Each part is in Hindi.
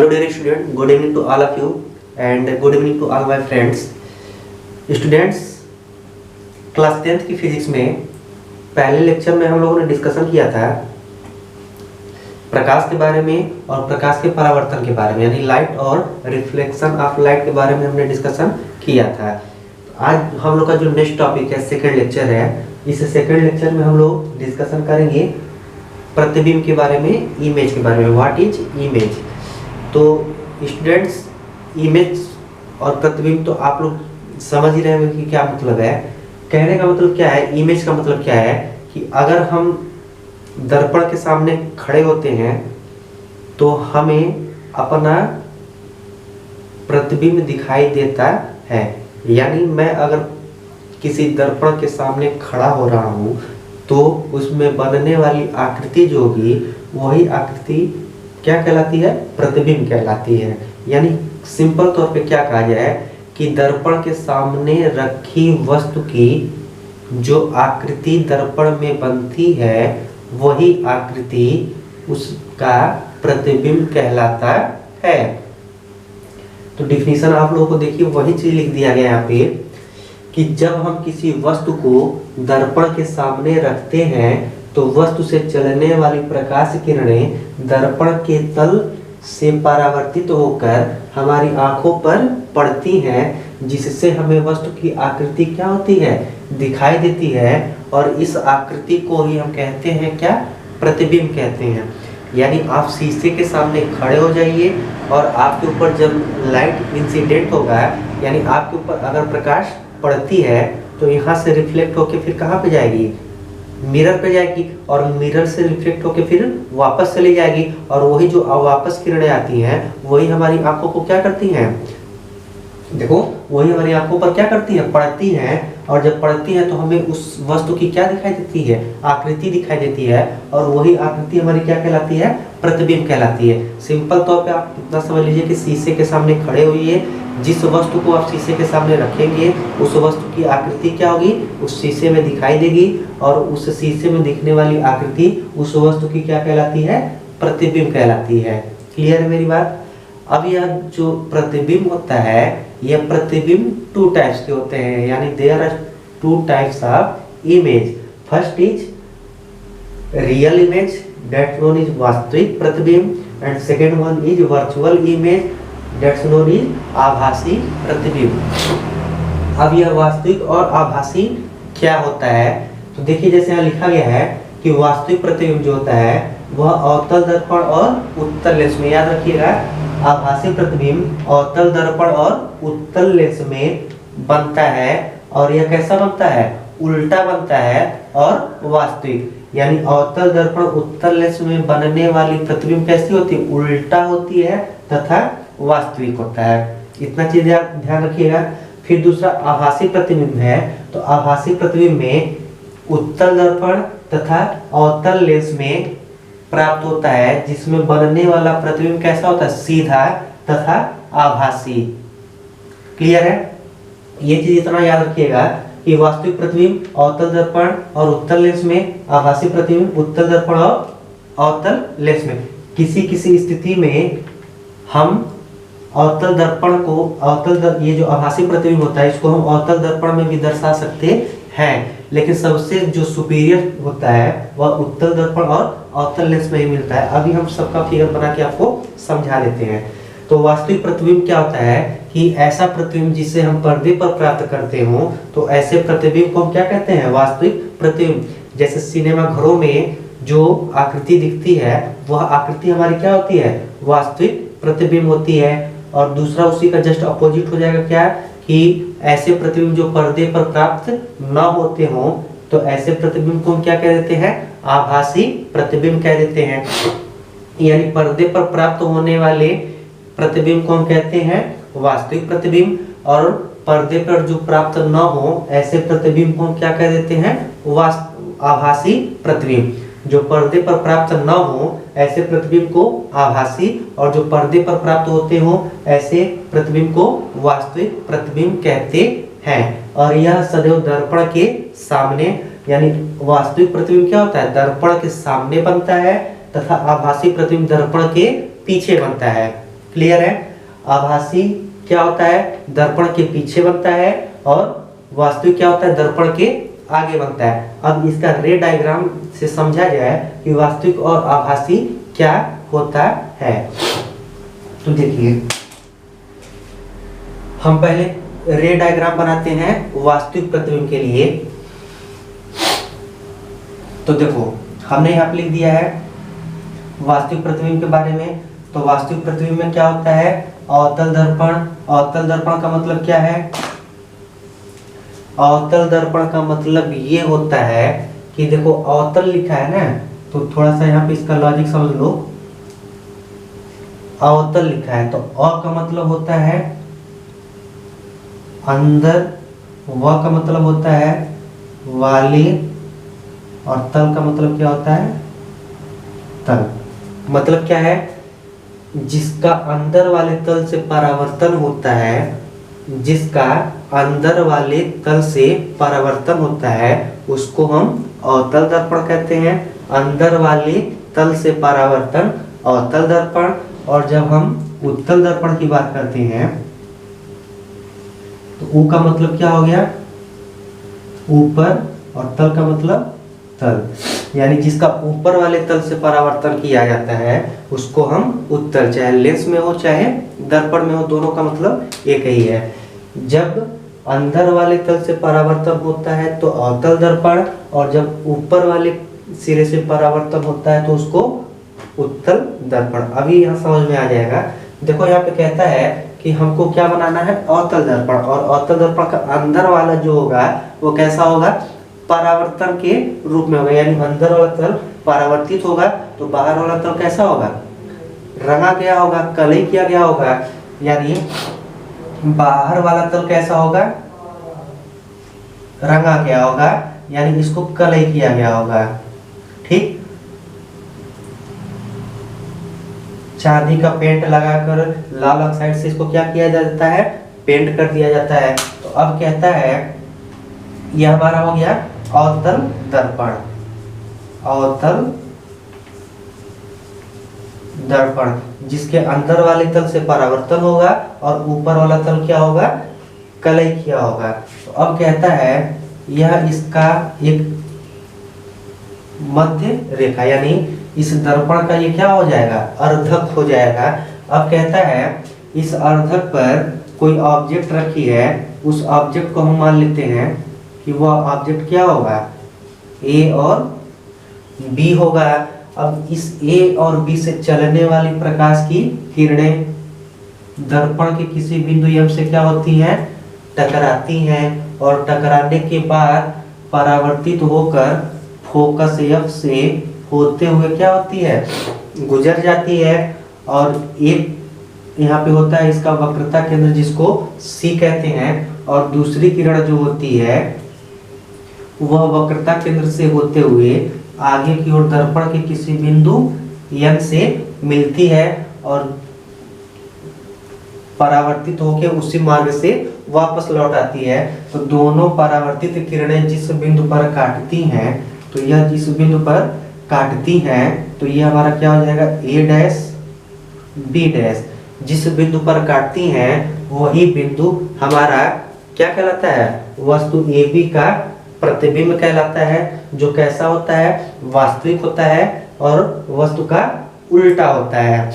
Hello dear student, good evening to all of you and good evening to all my friends. Students, class 10th की फिजिक्स में पहले लेक्चर में हम लोगों ने डिस्कशन किया था प्रकाश के बारे में और प्रकाश के परावर्तन के बारे में, यानी लाइट और रिफ्लेक्शन ऑफ लाइट के बारे में हमने डिस्कशन किया था। आज हम लोग का जो नेक्स्ट टॉपिक है, सेकंड लेक्चर है, इस सेकंड लेक्चर में हम लोग डिस्कशन करेंगे प्रतिबिंब के बारे में, इमेज के बारे में। What is image? तो स्टूडेंट्स, इमेज और प्रतिबिंब तो आप लोग समझ ही रहे होंगे कि क्या मतलब है। कहने का मतलब क्या है, इमेज का मतलब क्या है कि अगर हम दर्पण के सामने खड़े होते हैं तो हमें अपना प्रतिबिंब दिखाई देता है। यानी मैं अगर किसी दर्पण के सामने खड़ा हो रहा हूँ तो उसमें बनने वाली आकृति जो होगी वही आकृति क्या कहलाती है? प्रतिबिंब कहलाती है। यानी सिंपल तौर पे क्या कहा जाए कि दर्पण के सामने रखी वस्तु की जो आकृति दर्पण में बनती है वही आकृति उसका प्रतिबिंब कहलाता है। तो डिफिनीशन आप लोगों को देखिए, वही चीज लिख दिया गया यहाँ पे कि जब हम किसी वस्तु को दर्पण के सामने रखते हैं तो वस्तु से चलने वाली प्रकाश किरणें दर्पण के तल से परावर्तित होकर हमारी आंखों पर पड़ती हैं, जिससे हमें वस्तु की आकृति क्या होती है? दिखाई देती है। और इस आकृति को ही हम कहते हैं क्या? प्रतिबिंब कहते हैं। यानी आप शीशे के सामने खड़े हो जाइए और आपके ऊपर जब लाइट इंसिडेंट होगा, यानी आपके ऊपर अगर प्रकाश पड़ती है तो यहाँ से रिफ्लेक्ट होके फिर कहाँ पे जाएगी? मिरर पे जाएगी, और मिरर से रिफ्लेक्ट होके फिर वापस चली जाएगी, और वही जो वापस किरणें आती हैं वही हमारी आंखों को क्या करती हैं? देखो, वही हमारी आंखों पर क्या करती है? पड़ती हैं। और जब पड़ती है तो हमें उस वस्तु की क्या दिखाई देती है? आकृति दिखाई देती है, और वही आकृति हमारी क्या कहलाती है? प्रतिबिंब कहलाती है। सिंपल तौर पे आप इतना समझ लीजिए कि शीशे के सामने खड़े होइए, जिस वस्तु को आप शीशे के सामने रखेंगे उस वस्तु की आकृति क्या होगी? उस शीशे में दिखाई देगी, और उस शीशे में दिखने वाली आकृति उस वस्तु की क्या कहलाती है? प्रतिबिंब कहलाती है। क्लियर है मेरी बात? अब यह जो प्रतिबिंब होता है, यह प्रतिबिंब टू टाइप्स के होते हैं, यानी there are two types of image. First is real image, that known is वास्तविक प्रतिबिंब, and second one is virtual image, that's known is आभासी प्रतिबिंब। अब यह वास्तविक और आभासी क्या होता है? तो देखिए, जैसे यहाँ लिखा गया है कि वास्तविक प्रतिबिंब जो होता है वह अवतल दर्पण और उत्तल लेंस में, याद रखिएगा, आभासी प्रतिबिंब अवतल दर्पण और उत्तल लेंस में बनता है। और यह कैसा बनता है? उल्टा बनता है। और वास्तविक यानी अवतल दर्पण उत्तल लेंस में बनने वाली प्रतिबिंब कैसी होती है? उल्टा होती है तथा वास्तविक होता है। इतना चीज ध्यान रखिएगा। फिर दूसरा आभासी प्रतिबिंब है, तो आभासी प्रतिबिंब में उत्तल दर्पण तथा अवतल लेंस में प्राप्त होता है, जिसमें बनने वाला प्रतिबिंब कैसा होता है? सीधा तथा आभासी। क्लियर है? ये चीज इतना याद रखिएगा कि वास्तविक प्रतिबिंब अवतल दर्पण और उत्तल लेंस में, आभासी प्रतिबिंब उत्तल दर्पण और अवतल लेंस में। किसी किसी स्थिति में हम अवतल दर्पण को ये जो आभासी प्रतिबिंब होता है इसको हम अवतल दर्पण में भी दर्शा सकते हैं, लेकिन सबसे जो सुपीरियर होता है वह उत्तल दर्पण और अवतल लेंस में ही मिलता है। अभी हम सबका फिगर बना के आपको समझा देते हैं। तो वास्तविक प्रतिबिंब क्या होता है कि ऐसा प्रतिबिंब जिसे हम पर्दे पर प्राप्त करते हो, तो ऐसे प्रतिबिंब को हम क्या कहते हैं? वास्तविक प्रतिबिंब। जैसे सिनेमा घरों में जो आकृति दिखती है वह आकृति हमारी क्या होती है? वास्तविक प्रतिबिंब होती है। और दूसरा उसी का जस्ट अपोजिट हो जाएगा क्या? कि ऐसे प्रतिबिंब जो पर्दे पर प्राप्त न होते हो, तो ऐसे प्रतिबिंब को हम क्या कह देते हैं? आभासी प्रतिबिंब कह देते हैं। यानी पर्दे पर प्राप्त होने वाले प्रतिबिंब को हम कहते हैं वास्तविक प्रतिबिंब, और पर्दे पर जो प्राप्त न हो ऐसे प्रतिबिंब को हम क्या कह देते हैं? आभासी प्रतिबिंब। जो पर्दे पर प्राप्त न हो ऐसे प्रतिबिंब को आभासी, और जो पर्दे पर प्राप्त होते हो ऐसे प्रतिबिंब को वास्तविक प्रतिबिंब कहते हैं। और यह सदैव दर्पण के सामने, यानी वास्तविक प्रतिबिंब क्या होता है? दर्पण के सामने बनता है, तथा आभासी प्रतिबिंब दर्पण के पीछे बनता है। क्लियर है? आभासी क्या होता है? दर्पण के पीछे बनता है, और वास्तविक क्या होता है? दर्पण के आगे बनता है। अब इसका रे डायग्राम से समझा जाए कि वास्तविक और आभासी क्या होता है। तो देखिए, हम पहले रे डायग्राम बनाते हैं वास्तविक प्रतिबिंब के लिए। तो देखो, हमने यहाँ पे लिख दिया है वास्तविक प्रतिबिंब के बारे में। तो वास्तविक प्रतिबिंब में क्या होता है? अवतल दर्पण। अवतल दर्पण का मतलब क्या है? अवतल दर्पण का मतलब ये होता है कि देखो, अवतल लिखा है ना, तो थोड़ा सा यहाँ पे इसका लॉजिक समझ लो। अवतल लिखा है तो अ का मतलब होता है अंदर, व का मतलब होता है वाले, और तल का मतलब क्या होता है? तल। मतलब क्या है? जिसका अंदर वाले तल से परावर्तन होता है, जिसका अंदर वाले तल से परावर्तन होता है, उसको हम अवतल दर्पण कहते हैं। अंदर वाले तल से परावर्तन अवतल दर्पण। और जब हम उत्तल दर्पण की बात करते हैं तो ऊ का मतलब क्या हो गया? ऊपर, और तल का मतलब तल। यानी जिसका ऊपर वाले तल से परावर्तन किया जाता है उसको हम उत्तल, चाहे लेंस में हो चाहे दर्पण में हो, दोनों का मतलब एक ही है। जब अंदर वाले तल से परावर्तन होता है तो अवतल दर्पण, और जब ऊपर वाले सिरे से परावर्तन होता है तो उसको उत्तल दर्पण। अभी यहाँ समझ में आ जाएगा। देखो, यहाँ पे कहता है कि हमको क्या बनाना है? अवतल दर्पण। और अवतल दर्पण का अंदर वाला जो होगा वो कैसा होगा? परावर्तन के रूप में होगा। यानी अंदर वाला तल परावर्तित होगा तो बाहर वाला तल कैसा होगा? रंगा गया होगा, कलई किया गया होगा। यानी बाहर वाला तल कैसा होगा? रंगा गया होगा, यानी इसको कलई किया गया होगा। ठीक, चांदी का पेंट लगाकर लाल ऑक्साइड से इसको क्या किया जाता है? पेंट कर दिया जाता है। तो अब कहता है, यह हमारा हो गया अवतल दर्पण। अवतल दर्पण जिसके अंदर वाले तल से परावर्तन होगा और ऊपर वाला तल क्या होगा? कलई किया होगा। तो अब कहता है, यह इसका एक मध्य रेखा, यानी इस दर्पण का ये क्या हो जाएगा? अर्धक हो जाएगा। अब कहता है, इस अर्धक पर कोई ऑब्जेक्ट रखी है, उस ऑब्जेक्ट को हम मान लेते हैं कि वह ऑब्जेक्ट क्या होगा? ए और बी होगा। अब इस ए और बी से चलने वाली प्रकाश की किरणें दर्पण के किसी बिंदु एम से क्या होती हैं? टकराती हैं, और टकराने के बाद परावर्तित होकर फोकस एफ से होते हुए क्या होती है? गुजर जाती है। और एक यहाँ पे होता है इसका वक्रता केंद्र, जिसको सी कहते हैं, और दूसरी किरण जो होती है वह वक्रता केंद्र से होते हुए आगे की ओर दर्पण के किसी बिंदु एन से मिलती है और परावर्तित होकर उसी मार्ग से वापस लौट आती है। तो दोनों परावर्तित किरणें जिस बिंदु पर काटती हैं, तो यह जिस बिंदु पर काटती हैं तो यह हमारा क्या हो जाएगा? ए डैश बी डैश। जिस बिंदु पर काटती हैं वही बिंदु हमारा क्या कहलाता है? वस्तु ए बी का प्रतिबिंब कहलाता है, जो कैसा होता है? वास्तविक होता है और वस्तु का उल्टा होता है।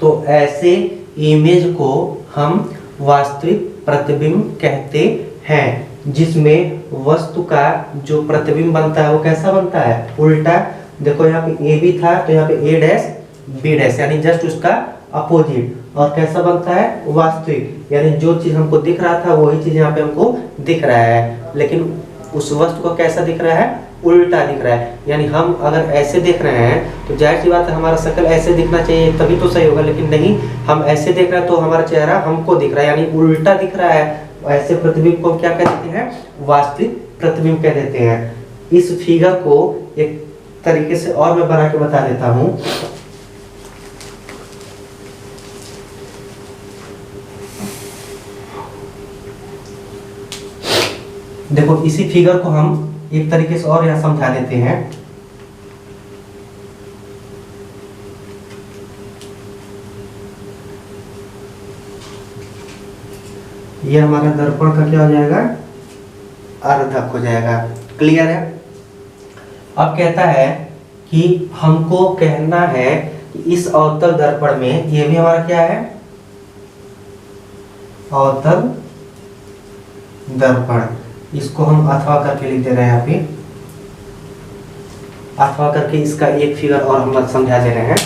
तो ऐसे इमेज को हम वास्तविक प्रतिबिंब कहते हैं, जिसमें वस्तु का जो प्रतिबिंब बनता है वो कैसा बनता है? उल्टा। देखो, यहाँ पे ए बी था तो यहाँ पे ए डैश बी डैश, यानी जस्ट उसका अपोजिट। और कैसा बनता है? वास्तविक, यानी जो चीज हमको दिख रहा था वही चीज यहाँ पे हमको दिख रहा है, लेकिन उस वस्तु को कैसा दिख रहा है? उल्टा दिख रहा है। यानी हम अगर ऐसे देख रहे हैं तो जाहिर सी बात है हमारा शक्ल ऐसे दिखना चाहिए तभी तो सही होगा, लेकिन नहीं, हम ऐसे देख रहे हैं तो हमारा चेहरा हमको दिख रहा है, यानी उल्टा दिख रहा है। ऐसे प्रतिबिंब को हम क्या कह देते हैं? वास्तविक प्रतिबिंब कह देते हैं। इस फिगर को एक तरीके से और मैं बना के बता देता हूं। देखो, इसी फिगर को हम एक तरीके से और यहां समझा देते हैं। ये हमारा दर्पण का क्या हो जाएगा, अर्धक हो जाएगा। क्लियर है। अब कहता है कि हमको कहना है कि इस अवतल दर्पण में, ये भी हमारा क्या है, अवतल दर्पण, इसको हम अथवा करके लिख दे रहे हैं यहाँ पे, अथवा करके इसका एक फिगर और हम समझा दे रहे हैं।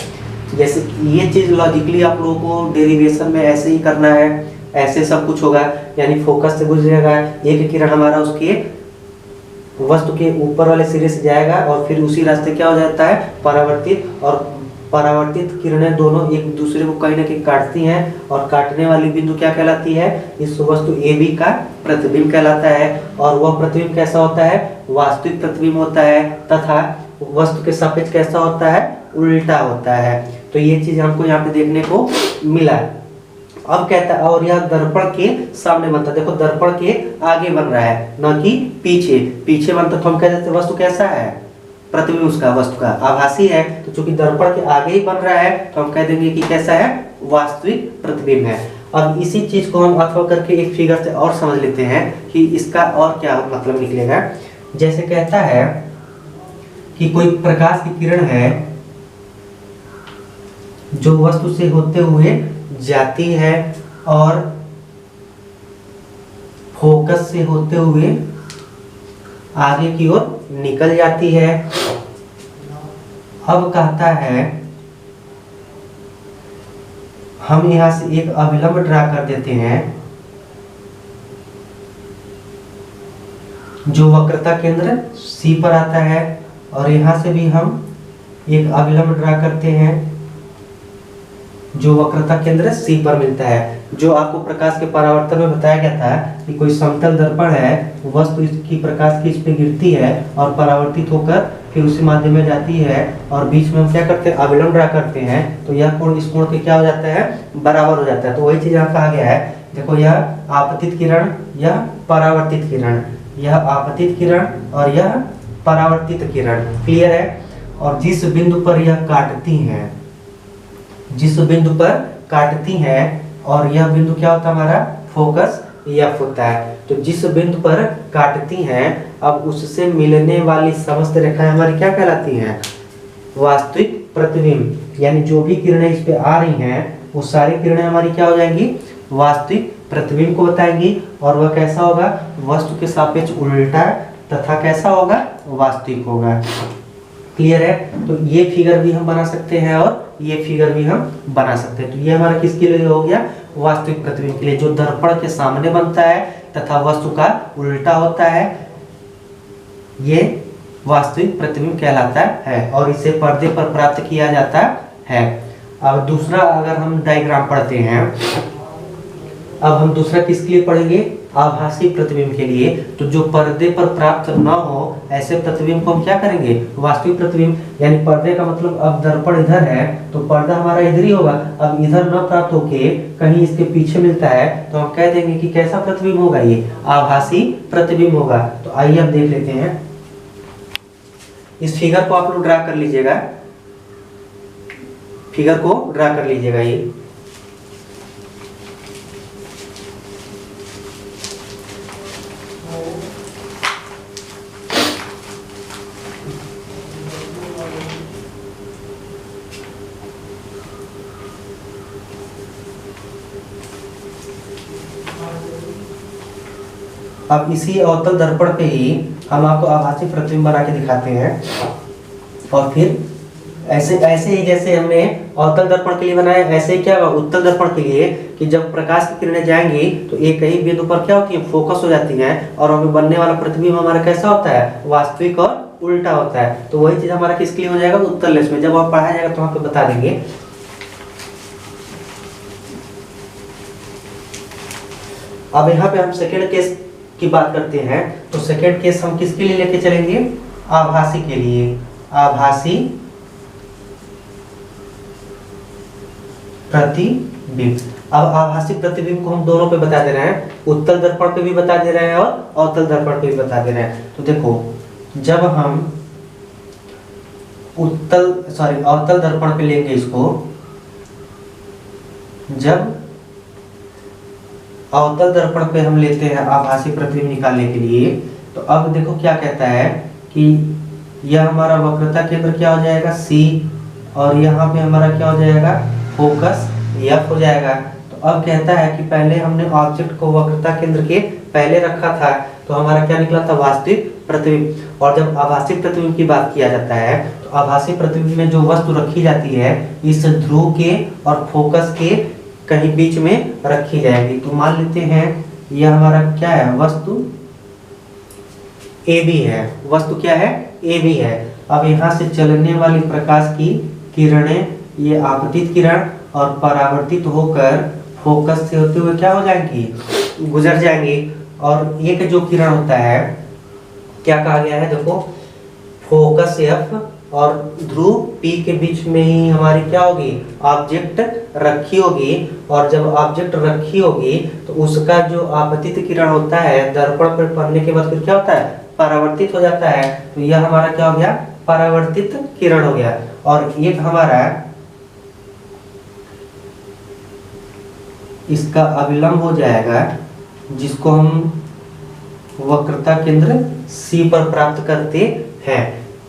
जैसे ये चीज लॉजिकली आप लोगों को डेरिवेशन में ऐसे ही करना है, ऐसे सब कुछ होगा, यानी फोकस से गुजरेगा, एक किरण हमारा उसके वस्तु के ऊपर वाले सिरे से जाएगा और फिर उसी रास्ते क्या हो जाता है, परावर्तित, और परावर्तित किरणें दोनों एक दूसरे को कहीं ना कहीं काटती हैं, और काटने वाली बिंदु क्या कहलाती है, इस वस्तु AB का प्रतिबिंब कहलाता है। और वह प्रतिबिंब कैसा होता है, वास्तविक प्रतिबिंब होता है, तथा वस्तु के सापेक्ष कैसा होता है, उल्टा होता है। तो ये चीज हमको यहाँ पे देखने को मिला। अब कहता है और यह दर्पण के सामने बनता है, देखो दर्पण के आगे बन रहा है न कि पीछे, पीछे बनता तो हम कह देते वस्तु कैसा है, प्रतिबिंब उसका वस्तु का आभासी है, तो चूंकि दर्पण के आगे ही बन रहा है तो हम कह देंगे कि कैसा है, वास्तविक प्रतिबिंब है। अब इसी चीज को हम अथवा करके एक फिगर से और समझ लेते हैं कि इसका और क्या मतलब निकलेगा। जैसे कहता है कि कोई प्रकाश की किरण है जो वस्तु से होते हुए जाती है और फोकस से होते हुए आगे की ओर निकल जाती है। अब कहता है हम यहां से एक अभिलंब ड्रा कर देते हैं जो वक्रता केंद्र C पर आता है, और यहां से भी हम एक अभिलंब ड्रा करते हैं जो वक्रता केंद्र C पर मिलता है। जो आपको प्रकाश के परावर्तन में बताया गया था कि कोई समतल दर्पण है, वस्तु इसकी प्रकाश की इस पे गिरती है और परावर्तित होकर फिर उसी माध्यम में जाती है, और बीच में हम क्या करते हैं, अभिलंब ड्रा करते हैं, तो यह कोण इस कोण के क्या हो जाता है, बराबर हो जाता है। तो वही चीज यहाँ कहा गया है, देखो यह आपतित किरण, यह परावर्तित किरण, यह आपतित किरण और यह परावर्तित किरण। क्लियर है। और जिस बिंदु पर यह काटती हैं, जिस बिंदु पर काटती हैं, और यह बिंदु क्या होता है हमारा, फोकस F होता है। तो जिस बिंदु पर काटती हैं, अब उससे मिलने वाली समस्त रेखाएं हमारी क्या कहलाती हैं, वास्तविक प्रतिबिंब। यानी जो भी किरणें इस पे आ रही हैं वो सारी किरणें हमारी क्या हो जाएंगी, वास्तविक प्रतिबिंब को बताएंगी, और वह कैसा होगा, वस्तु के सापेक्ष उल्टा तथा कैसा होगा, वास्तविक होगा। क्लियर है। तो ये फिगर भी हम बना सकते हैं और ये फिगर भी हम बना सकते हैं। तो ये हमारा किसके लिए हो गया, वास्तविक प्रतिबिंब के लिए, जो दर्पण के सामने बनता है तथा वस्तु का उल्टा होता है, ये वास्तविक प्रतिबिंब कहलाता है और इसे पर्दे पर प्राप्त किया जाता है। अब दूसरा अगर हम डायग्राम पढ़ते हैं, अब हम दूसरा किसके लिए पढ़ेंगे, आभासी प्रतिबिंब के लिए। तो जो पर्दे पर प्राप्त न हो ऐसे प्रतिबिंब को हम क्या करेंगे, वास्तविक प्रतिबिंब। यानी पर्दे का मतलब अब दर्पण इधर है तो पर्दा हमारा इधर ही होगा, अब इधर न प्राप्त होके कहीं इसके पीछे मिलता है तो हम कह देंगे कि कैसा प्रतिबिंब होगा, ये आभासी प्रतिबिंब होगा। तो आइए हम देख लेते हैं, इस फिगर को आप लोग ड्रा कर लीजिएगा, फिगर को ड्रा कर लीजिएगा। ये अब इसी अवतल दर्पण पे ही हम आपको आभासी प्रतिबिंब बना के दिखाते हैं, और फिर ऐसे ही जैसे हमने अवतल दर्पण के लिए बनाया, ऐसे ही क्या होगा उत्तल दर्पण के लिए, कि जब प्रकाश की किरणें जाएंगी तो एक ही बिंदु पर क्या होती है, फोकस हो जाती है, और हमें बनने वाला प्रतिबिंब हमारा कैसा होता है, वास्तविक और उल्टा होता है। तो वही चीज हमारा किसके लिए हो जाएगा, उत्तल लेंस में। जब आप पढ़ाया जाएगा तो आपको बता देंगे। अब यहाँ पे हम सेकेंड केस की बात करते हैं, तो सेकेंड केस हम किसके लिए लेके चलेंगे, आभासी के लिए, आभासी प्रतिबिंब। अब आभासी प्रतिबिंब को हम दोनों पे बता दे रहे हैं, उत्तल दर्पण पे भी बता दे रहे हैं और अवतल दर्पण पे भी बता दे रहे हैं। तो देखो जब हम अवतल दर्पण पे लेंगे इसको, जब अवतल दर्पण पे हम लेते हैं आभासी प्रतिबिंब निकालने के लिए। तो अब देखो क्या कहता है कि यह हमारा वक्रता केंद्र क्या हो जाएगा C, और यहाँ पे हमारा क्या हो जाएगा फोकस F हो जाएगा। तो अब कहता है कि पहले हमने ऑब्जेक्ट को वक्रता केंद्र के पहले रखा था, तो हमारा क्या निकला था वास्तविक प्रतिबिंब। और जब आभासी प्रतिबिंब की बात किया जाता है तो आभासी प्रतिबिंब में जो वस्तु रखी जाती है इस ध्रुव के और फोकस के कहीं बीच में रखी जाएगी। तो मान लेते हैं यह हमारा क्या है वस्तु AB है, वस्तु क्या है AB है। अब यहाँ से चलने वाली प्रकाश की किरणें ये आपतित किरण और परावर्तित होकर फोकस से होते हुए क्या हो जाएंगी गुजर जाएंगी। और एक जो किरण होता है क्या कहा गया है देखो फोकस F और ध्रुव P के बीच में ही हमारी क्या होगी ऑब्जेक्ट रखी होगी। और जब ऑब्जेक्ट रखी होगी तो उसका जो आपतित किरण होता है दर्पण पर पड़ने के बाद फिर क्या होता है परावर्तित हो जाता है। तो यह हमारा क्या हो गया परावर्तित किरण हो गया। और एक हमारा इसका अविलंब हो जाएगा जिसको हम वक्रता केंद्र C पर प्राप्त करते हैं।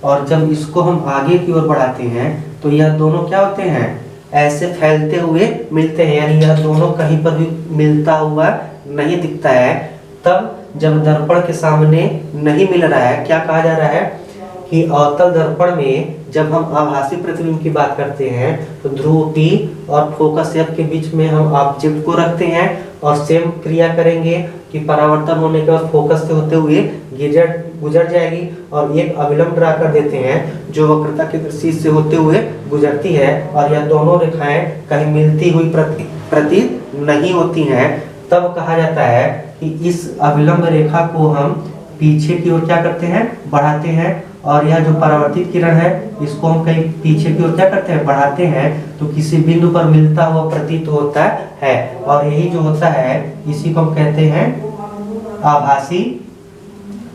और जब इसको हम आगे की ओर बढ़ाते हैं तो यह दोनों क्या होते हैं ऐसे फैलते हुए मिलते हैं, यानी यह दोनों कहीं पर भी मिलता हुआ नहीं दिखता है। तब जब दर्पण के सामने नहीं मिल रहा है क्या कहा जा रहा है कि अवतल दर्पण में जब हम आभासी प्रतिबिंब की बात करते हैं तो ध्रुव P और फोकस F के बीच में हम ऑब्जेक्ट को रखते हैं और सेम क्रिया करेंगे कि परावर्तन होने के बाद फोकस से होते हुए गुजर जाएगी। और एक अविलंब ड्रा कर देते हैं जो वक्रता केंद्र C से होते हुए गुजरती है। और यह दोनों रेखाएं कहीं मिलती हुई प्रतीत नहीं होती हैं। तब कहा जाता है कि इस अविलंब रेखा को हम पीछे की ओर क्या करते हैं बढ़ाते हैं। और यह जो परावर्तित किरण है इसको हम कहीं पीछे की ओर क्या करते हैं बढ़ाते हैं तो किसी बिंदु पर मिलता हुआ प्रतीत होता है। और यही जो होता है इसी को हम कहते हैं आभासी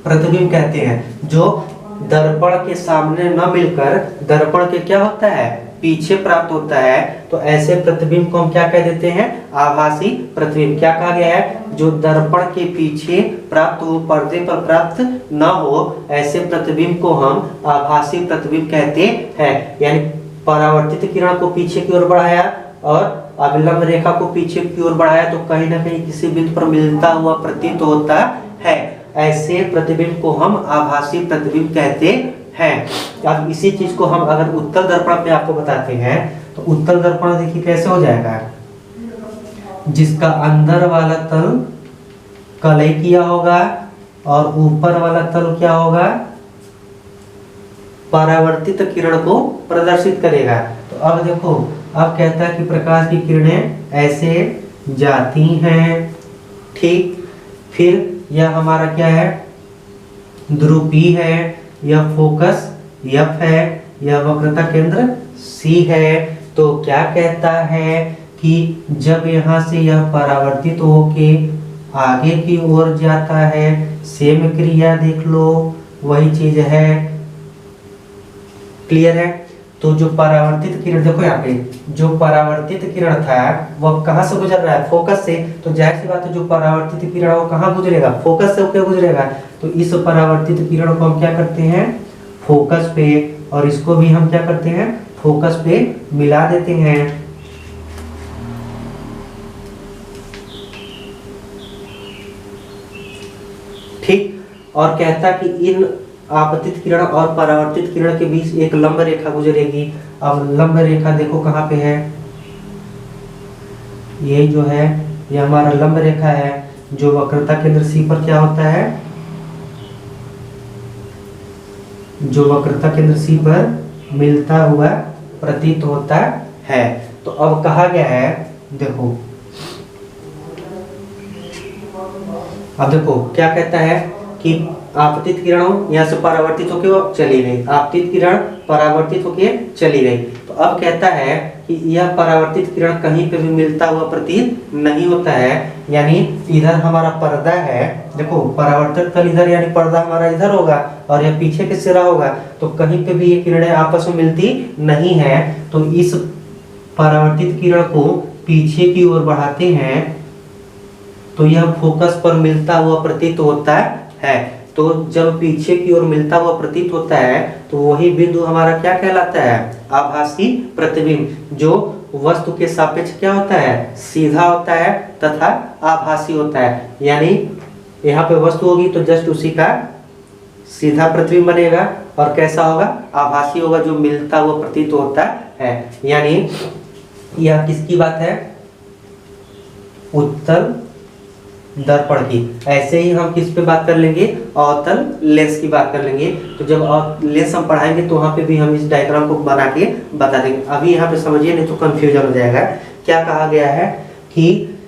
प्रतिबिंब कहते हैं, जो दर्पण के सामने न मिलकर दर्पण के क्या होता है पीछे प्राप्त होता है। तो ऐसे प्रतिबिंब को हम क्या कह देते हैं आभासी प्रतिबिंब। क्या कहा गया है जो दर्पण के पीछे प्राप्त हो पर्दे पर प्राप्त न हो ऐसे प्रतिबिंब को हम आभासी प्रतिबिंब कहते हैं। यानी परावर्तित किरण को पीछे की ओर बढ़ाया और अविलंब रेखा को पीछे की ओर बढ़ाया तो कहीं ना कहीं किसी बिंदु पर मिलता हुआ प्रतीत होता है। ऐसे प्रतिबिंब को हम आभासी प्रतिबिंब कहते हैं। अब इसी चीज को हम अगर उत्तल दर्पण पे आपको बताते हैं तो उत्तल दर्पण देखिए कैसे हो जाएगा जिसका अंदर वाला तल कलई किया होगा और ऊपर वाला तल क्या होगा परावर्तित किरण को प्रदर्शित करेगा। तो अब देखो अब कहता है कि प्रकाश की किरणें ऐसे जाती हैं ठीक। फिर यह हमारा क्या है ध्रुव P है, यह फोकस F है, यह वक्रता केंद्र C है। तो क्या कहता है कि जब यहाँ से यह परावर्तित होके आगे की ओर जाता है सेम क्रिया देख लो वही चीज है। क्लियर है। तो जो परावर्तित किरण देखो यहाँ पे जो परावर्तित किरण था वह कहाँ से गुजर रहा है फोकस से। तो जाहिर सी बात है जो परावर्तित किरण वो कहाँ गुजरेगा फोकस से होकर गुजरेगा। तो इस परावर्तित किरण को हम क्या करते हैं फोकस पे और इसको भी हम क्या करते हैं फोकस पे मिला देते हैं। ठीक। और कहता कि इन आपतित किरण और परावर्तित किरण के बीच एक लंब रेखा गुजरेगी। अब लंब रेखा देखो कहाँ पे है ये जो है ये हमारा लंब रेखा है जो वक्रता केंद्र C पर क्या होता है जो वक्रता केंद्र C पर मिलता हुआ प्रतीत होता है। तो अब कहा गया है देखो अब देखो क्या कहता है कि आपतित किरण यहाँ से परावर्तित होके वो चली गई आपतित किरण परावर्तित होके चली गई। तो अब कहता है कि यह परावर्तित किरण कहीं पे भी मिलता हुआ प्रतीत नहीं होता है। यानी इधर हमारा पर्दा है देखो परावर्तित तल इधर यानी पर्दा हमारा इधर होगा और यह पीछे के सिरा होगा तो कहीं पे भी ये किरणें आपस में मिलती नहीं है। तो इस परावर्तित किरण को पीछे की ओर बढ़ाते हैं तो यह फोकस पर मिलता हुआ प्रतीत होता है। तो जब पीछे की ओर मिलता हुआ प्रतीत होता है तो वही बिंदु हमारा क्या कहलाता है? आभासी प्रतिबिंब, जो वस्तु के सापेक्ष क्या होता है? सीधा होता है तथा आभासी होता है। यानी यहाँ पे वस्तु होगी तो जस्ट उसी का सीधा प्रतिबिंब बनेगा, और कैसा होगा? आभासी होगा, जो मिलता हुआ प्रतीत होता है। यानी यह किसकी बात है? उत्तल दर्पण की। ऐसे ही हम किस पे बात कर लेंगे? अवतल लेंस की बात कर लेंगे। तो जब लेंस हम पढ़ाएंगे तो वहां पे भी हम इस डायग्राम को बना के बता देंगे। अभी यहाँ पे समझिए, नहीं तो कंफ्यूजन हो जाएगा। क्या कहा गया है कि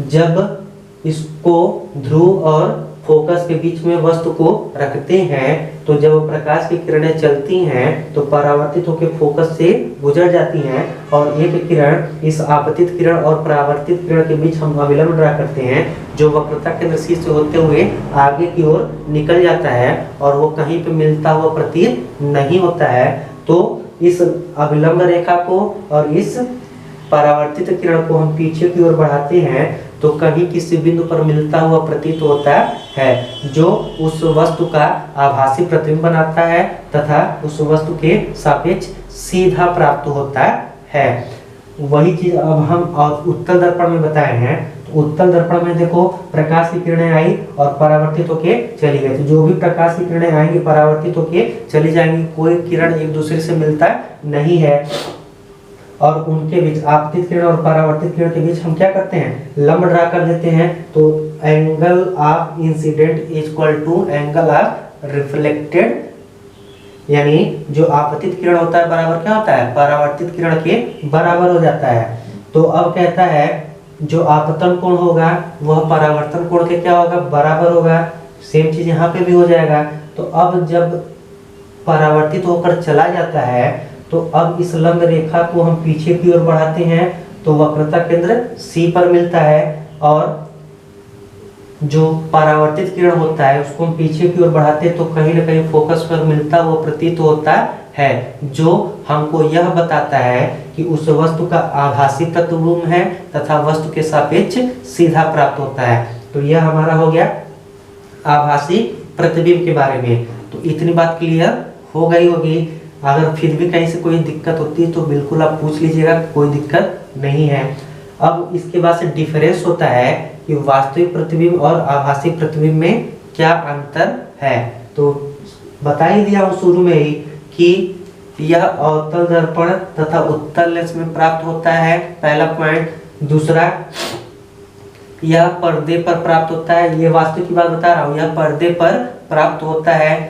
जब इसको ध्रुव और फोकस के बीच में वस्तु को रखते हैं तो जब प्रकाश की किरणें चलती हैं तो परावर्तित होकर फोकस से गुजर जाती हैं, और एक किरण इस आपतित किरण और परावर्तित किरण के बीच हम अविलंब ड्रा करते हैं, जो वक्रता केंद्र C से होते हुए आगे की ओर निकल जाता है और वो कहीं पे मिलता हुआ प्रतीत नहीं होता है। तो इस अविलंब रेखा को और इस परावर्तित किरण को हम पीछे की ओर बढ़ाते हैं तो कहीं किसी बिंदु पर मिलता हुआ प्रतीत होता है, जो उस वस्तु का आभासी प्रतिबिंब बनाता है तथा उस वस्तु के सापेक्ष सीधा प्राप्त होता है। वही चीज अब हम उत्तल दर्पण में बताए हैं। तो उत्तल दर्पण में देखो, प्रकाश की किरणें आई और परावर्तित होके चली गई। तो जो भी प्रकाश की किरणें आएंगी परावर्तित होके चली जाएंगी, कोई किरण एक दूसरे से मिलता नहीं है। और उनके बीच, आपतित किरण और परावर्तित किरण के बीच हम क्या करते हैं? लंब ड्रा कर देते हैं। तो angle of incident is equal to angle of reflected, यानी जो आपतित किरण होता है बराबर क्या होता है? परावर्तित किरण के बराबर हो जाता है। तो अब कहता है जो आपतन कोण होगा वह परावर्तन कोण के क्या होगा? बराबर होगा। सेम चीज यहाँ पे भी हो जाएगा। तो अब जब परावर्तित होकर चला जाता है तो अब इस लंब रेखा को हम पीछे की ओर बढ़ाते हैं तो वक्रता केंद्र C पर मिलता है, और जो परावर्तित किरण होता है उसको हम पीछे की ओर बढ़ाते हैं तो कहीं ना कहीं फोकस पर मिलता हुआ प्रतीत होता है, जो हमको यह बताता है कि उस वस्तु का आभासी प्रतिबिंब है तथा वस्तु के सापेक्ष सीधा प्राप्त होता है। तो यह हमारा हो गया आभासी प्रतिबिंब के बारे में। तो इतनी बात क्लियर हो गई होगी। अगर फिर भी कहीं से कोई दिक्कत होती है तो बिल्कुल आप पूछ लीजिएगा, कोई दिक्कत नहीं है। अब इसके बाद से डिफरेंस होता है कि वास्तविक प्रतिबिंब और आभासी प्रतिबिंब में क्या अंतर है। तो बता ही दिया हूँ शुरू में ही कि यह अवतल दर्पण तथा उत्तल लेंस में प्राप्त होता है, पहला पॉइंट। दूसरा, यह पर्दे पर प्राप्त होता है। ये वास्तविक की बात बता रहा हूँ, यह पर्दे पर प्राप्त होता है।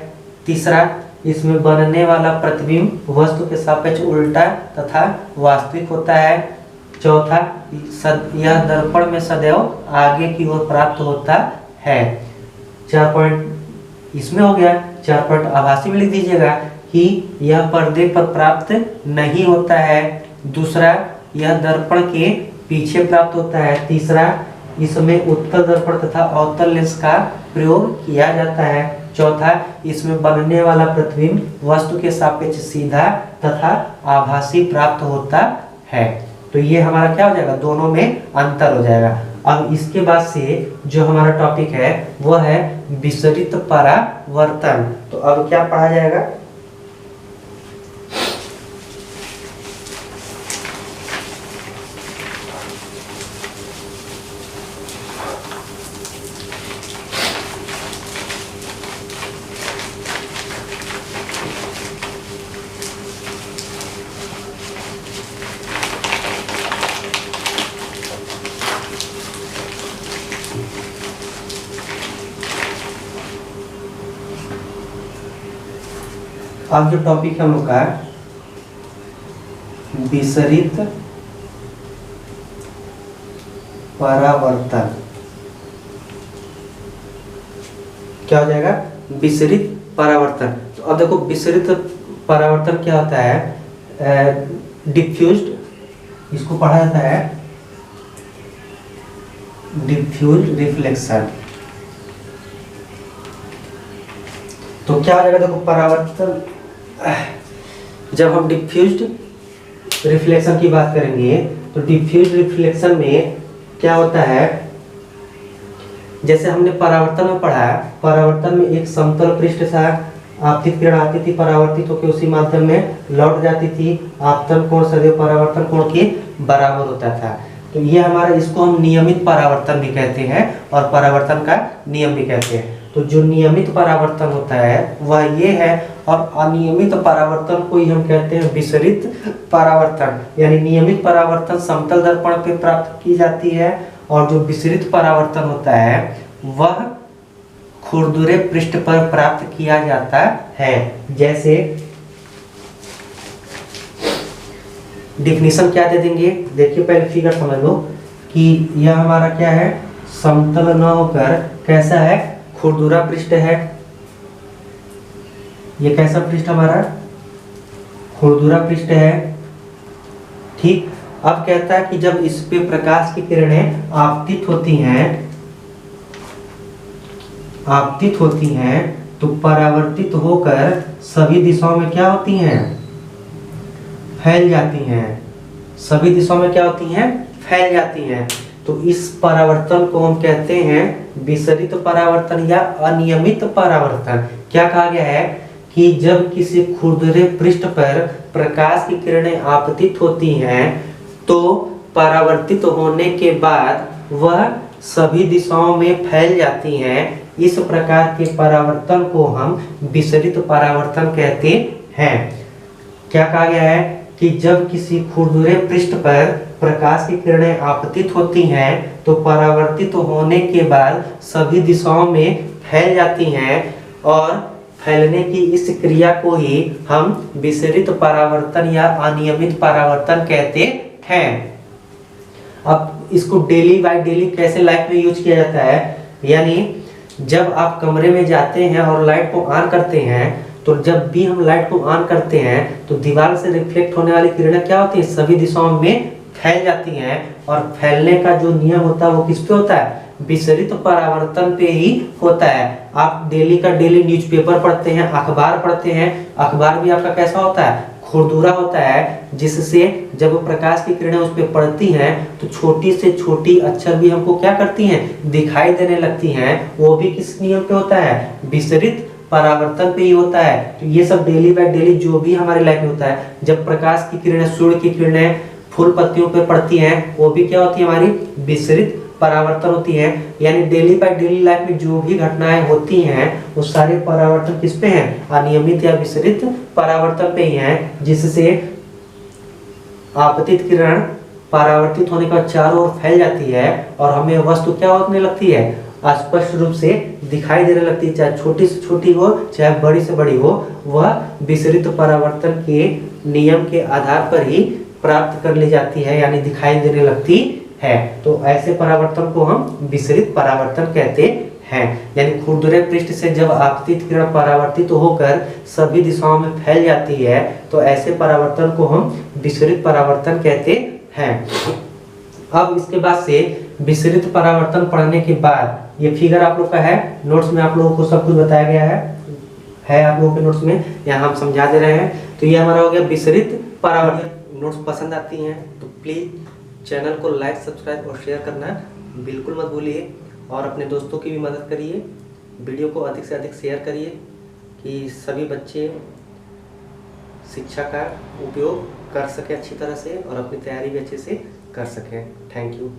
तीसरा, इसमें बनने वाला प्रतिबिंब वस्तु के सापेक्ष उल्टा तथा वास्तविक होता है। चौथा, यह दर्पण में सदैव आगे की ओर प्राप्त होता है। 4 पॉइंट इसमें हो गया। 4 पॉइंट आभासी में लिख दीजिएगा कि यह पर्दे पर प्राप्त नहीं होता है। दूसरा, यह दर्पण के पीछे प्राप्त होता है। तीसरा, इसमें उत्तल दर्पण तथा अवतल लेंस का प्रयोग किया जाता है। चौथा, इसमें बनने वाला प्रतिबिंब वस्तु के सापेक्ष सीधा तथा आभासी प्राप्त होता है। तो ये हमारा क्या हो जाएगा? दोनों में अंतर हो जाएगा। अब इसके बाद से जो हमारा टॉपिक है वह है विसरित परावर्तन। तो अब क्या पढ़ा जाएगा? अब जो टॉपिक है हम लोग का विसरित परावर्तन। क्या हो जाएगा? विसरित परावर्तन। तो अब देखो, विसरित परावर्तन क्या होता है? डिफ्यूज्ड, इसको पढ़ा जाता है डिफ्यूज रिफ्लेक्शन। तो क्या हो जाएगा? देखो, परावर्तन, जब हम डिफ्यूज्ड रिफ्लेक्शन की बात करेंगे तो डिफ्यूज रिफ्लेक्शन में क्या होता है, जैसे हमने परावर्तन में पढ़ा है, परावर्तन में एक समतल पृष्ठ था, आपतित किरण आती थी, परावर्तित होकर उसी माध्यम में लौट जाती थी, आपतन कोण सदैव परावर्तन कोण के बराबर होता था। तो ये हमारा, इसको हम नियमित परावर्तन भी कहते हैं और परावर्तन का नियम भी कहते हैं। तो जो नियमित परावर्तन होता है वह ये है, और अनियमित परावर्तन को ही हम कहते हैं विसरित परावर्तन। यानी नियमित परावर्तन समतल दर्पण पे प्राप्त की जाती है, और जो विसरित परावर्तन होता है वह खुरदुरे पृष्ठ पर प्राप्त किया जाता है। जैसे डिफिनीशन क्या दे देंगे, देखिए पहले फिगर समझ लो कि यह हमारा क्या है, समतल न होकर कैसा है, खुरदुरा पृष्ठ है। ये कैसा पृष्ठ हमारा, खुरदुरा पृष्ठ है। ठीक, अब कहता है कि जब इस पे प्रकाश की किरणें आपतित होती हैं तो परावर्तित होकर सभी दिशाओं में क्या होती हैं, फैल जाती हैं। सभी दिशाओं में क्या होती हैं, फैल जाती हैं। तो इस परावर्तन को हम कहते हैं विसरित परावर्तन या अनियमित परावर्तन। क्या कहा गया है कि जब किसी खुरदुरे पृष्ठ पर प्रकाश की किरणें आपतित होती हैं तो परावर्तित होने के बाद वह सभी दिशाओं में फैल जाती हैं। इस प्रकार के परावर्तन को हम विसरित परावर्तन कहते हैं। क्या कहा गया है कि जब किसी खुरदुरे पृष्ठ पर प्रकाश की किरणें आपतित होती हैं तो परावर्तित होने के बाद सभी दिशाओं में फैल जाती हैं, और फैलने की इस क्रिया को ही हम विसरित परावर्तन या अनियमित परावर्तन कहते हैं। अब इसको डेली बाय डेली कैसे लाइफ में यूज किया जाता है, यानी जब आप कमरे में जाते हैं और लाइट को ऑन करते हैं, तो जब भी हम लाइट को ऑन करते हैं तो दीवार से रिफ्लेक्ट होने वाली किरणें क्या होती हैं, सभी दिशाओं में फैल जाती हैं। और फैलने का जो नियम होता है वो किस पे होता है, विसरित परावर्तन पे ही होता है। आप डेली का डेली न्यूज़पेपर पढ़ते हैं, अखबार पढ़ते हैं, अखबार भी आपका कैसा होता है, खुरदुरा होता है, जिससे जब प्रकाश की किरणें उस पर पड़ती हैं तो छोटी से छोटी अक्षर भी हमको क्या करती हैं, दिखाई देने लगती हैं। वो भी किस नियम पे होता है, विसरित परावर्तन पे ही होता है। तो ये सब डेली बाय डेली जो भी हमारी लाइफ में होता है, जब प्रकाश की किरणें, सूर्य की किरणें फूल पत्तियों पे पड़ती हैं, वो भी क्या होती है, हमारी विसरित परावर्तन होती है। यानी डेली बाय डेली लाइफ में जो भी घटनाएं होती हैं वो सारे परावर्तन किस पे हैं, अनियमित या विसरित परावर्तन पे ही हैं, जिससे आपतित किरण परावर्तित होने के बाद चारों ओर फैल जाती है और हमें वस्तु क्या होने लगती है, स्पष्ट रूप से दिखाई देने लगती है, चाहे छोटी से छोटी हो चाहे बड़ी से बड़ी हो, वह विसरित परावर्तन के नियम के आधार पर ही प्राप्त कर ली जाती है, यानी दिखाई देने लगती है। तो ऐसे परावर्तन को हम विसरित परावर्तन कहते हैं। यानी खुरदुरे पृष्ठ से जब आपतित किरण परावर्तित होकर सभी दिशाओं में फैल जाती है तो ऐसे परावर्तन को हम विसरित परावर्तन कहते हैं। अब इसके बाद से विसरित परावर्तन पढ़ने के बाद ये फिगर आप लोग का है, नोट्स में आप लोगों को सब कुछ बताया गया है आप लोगों के नोट्स में, यहाँ हम समझा दे रहे हैं। तो ये हमारा हो गया विसरित परावर्तन। नोट्स पसंद आती हैं तो प्लीज़ चैनल को लाइक, सब्सक्राइब और शेयर करना बिल्कुल मत भूलिए, और अपने दोस्तों की भी मदद करिए। वीडियो को अधिक से अधिक शेयर करिए कि सभी बच्चे शिक्षा का उपयोग कर सकें अच्छी तरह से और अपनी तैयारी भी अच्छे से कर सकें। Thank you.